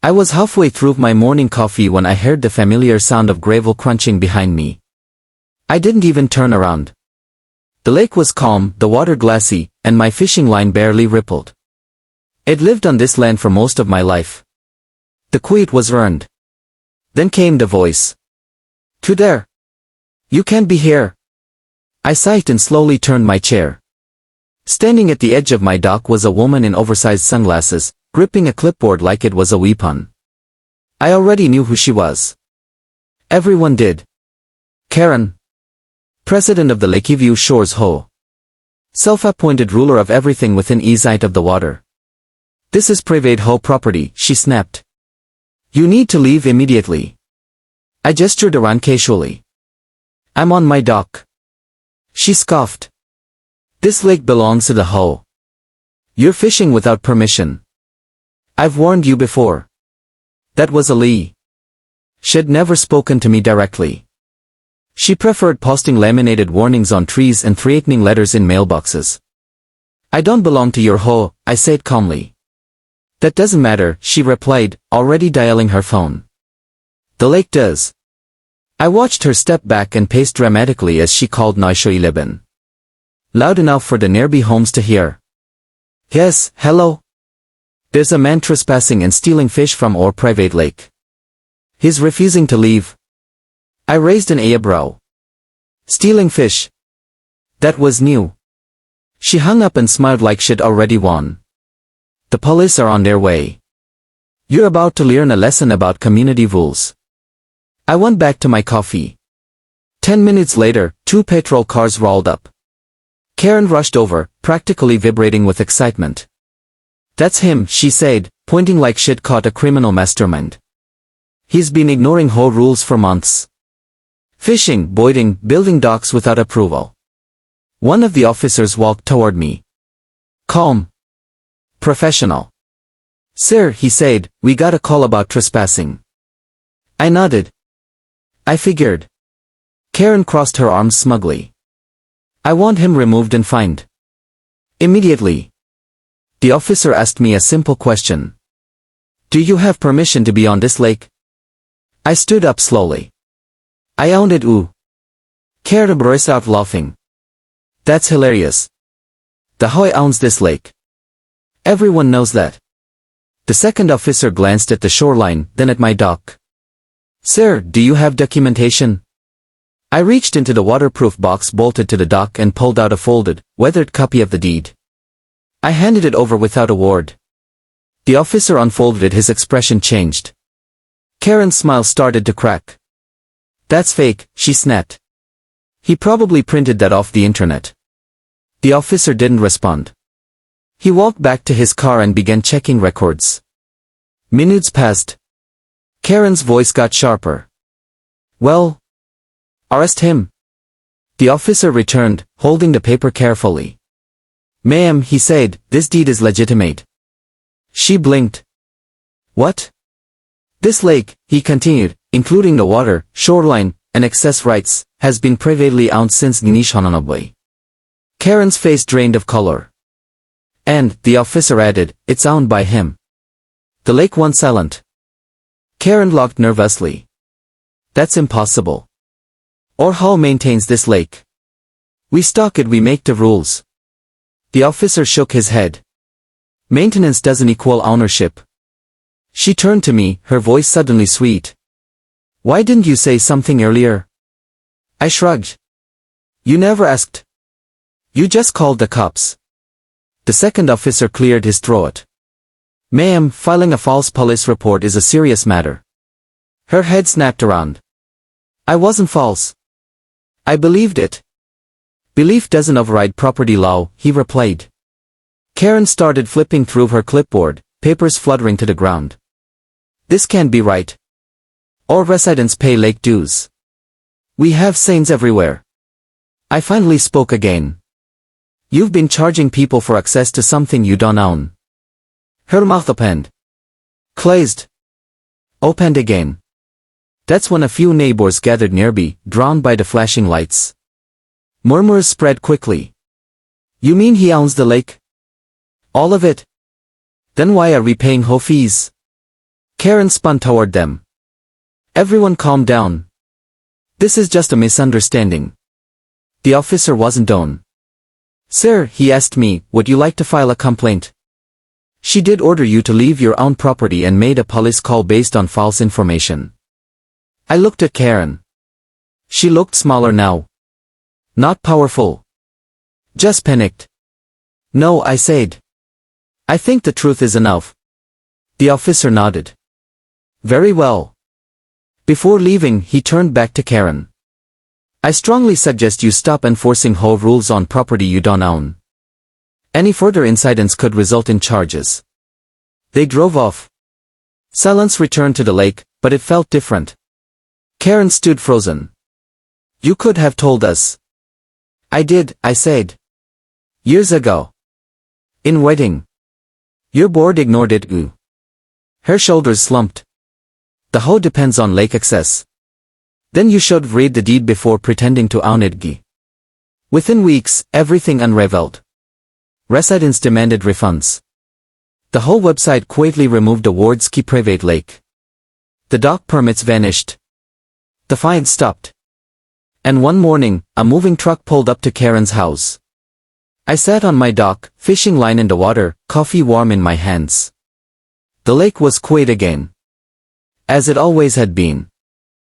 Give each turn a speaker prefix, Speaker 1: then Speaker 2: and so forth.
Speaker 1: I was halfway through my morning coffee when I heard the familiar sound of gravel crunching behind me. I didn't even turn around. The lake was calm, the water glassy, and my fishing line barely rippled. I'd lived on this land for most of my life. The quiet was earned. Then came the voice. "To there. You can't be here." I sighed and slowly turned my chair. Standing at the edge of my dock was a woman in oversized sunglasses, gripping a clipboard like it was a weapon. I already knew who she was. Everyone did. Karen. President of the Lakeview Shores HOA. Self-appointed ruler of everything within eyesight of the water. "This is private HOA property," she snapped. "You need to leave immediately." I gestured around casually. "I'm on my dock." She scoffed. "This lake belongs to the HOA. You're fishing without permission. I've warned you before." That was a lie. She'd never spoken to me directly. She preferred posting laminated warnings on trees and threatening letters in mailboxes. "I don't belong to your HOA," I said calmly. "That doesn't matter," she replied, already dialing her phone. "The lake does." I watched her step back and pace dramatically as she called 911. Loud enough for the nearby homes to hear. "Yes, hello? There's a man trespassing and stealing fish from our private lake. He's refusing to leave." I raised an eyebrow. Stealing fish? That was new. She hung up and smiled like she'd already won. "The police are on their way. You're about to learn a lesson about community rules." I went back to my coffee. 10 minutes later, 2 patrol cars rolled up. Karen rushed over, practically vibrating with excitement. "That's him," she said, pointing like she'd caught a criminal mastermind. "He's been ignoring HOA rules for months. Fishing, boating, building docks without approval." One of the officers walked toward me. Calm. Professional. "Sir," he said, "we got a call about trespassing." I nodded. I figured. Karen crossed her arms smugly. "I want him removed and fined. Immediately." The officer asked me a simple question. "Do you have permission to be on this lake?" I stood up slowly. I owned it. Ooh. Karen burst out laughing. "That's hilarious. The HOA owns this lake. Everyone knows that." The second officer glanced at the shoreline, then at my dock. "Sir, do you have documentation?" I reached into the waterproof box bolted to the dock and pulled out a folded, weathered copy of the deed. I handed it over without a word. The officer unfolded it. His expression changed. Karen's smile started to crack. "That's fake," she snapped. "He probably printed that off the internet." The officer didn't respond. He walked back to his car and began checking records. Minutes passed. Karen's voice got sharper. "Well, arrest him." The officer returned, holding the paper carefully. "Ma'am," he said, "this deed is legitimate." She blinked. "What?" "This lake," he continued, "including the water, shoreline, and access rights, has been privately owned since Nishononobwe." Karen's face drained of color. "And," the officer added, "it's owned by him." The lake went silent. Karen looked nervously. "That's impossible. Our HOA maintains this lake. We stock it, we make the rules." The officer shook his head. "Maintenance doesn't equal ownership." She turned to me, her voice suddenly sweet. "Why didn't you say something earlier?" I shrugged. "You never asked. You just called the cops." The second officer cleared his throat. "Ma'am, filing a false police report is a serious matter." Her head snapped around. "I wasn't false. I believed it." "Belief doesn't override property law," he replied. Karen started flipping through her clipboard, papers fluttering to the ground. "This can't be right. All residents pay lake dues. We have signs everywhere." I finally spoke again. "You've been charging people for access to something you don't own." Her mouth opened. Closed. Opened again. That's when a few neighbors gathered nearby, drowned by the flashing lights. Murmurs spread quickly. "You mean he owns the lake? All of it? Then why are we paying HOA fees?" Karen spun toward them. Everyone calm down. This is just a misunderstanding. The officer wasn't on. Sir, he asked me, would you like to file a complaint? She did order you to leave your own property and made a police call based on false information. I looked at Karen. She looked smaller now. Not powerful. Just panicked. No, I said. I think the truth is enough. The officer nodded. Very well. Before leaving, he turned back to Karen. I strongly suggest you stop enforcing HOA rules on property you don't own. Any further incidents could result in charges. They drove off. Silence returned to the lake, but it felt different. Karen stood frozen. You could have told us. I did, I said. Years ago. In wedding. Your board ignored it. Her shoulders slumped. The HOA depends on lake access. Then you should read the deed before pretending to own it. Within weeks, everything unraveled. Residents demanded refunds. The whole website quietly removed the word's key private lake. The dock permits vanished. The fines stopped. And one morning, a moving truck pulled up to Karen's house. I sat on my dock, fishing line in the water, coffee warm in my hands. The lake was quiet again. As it always had been.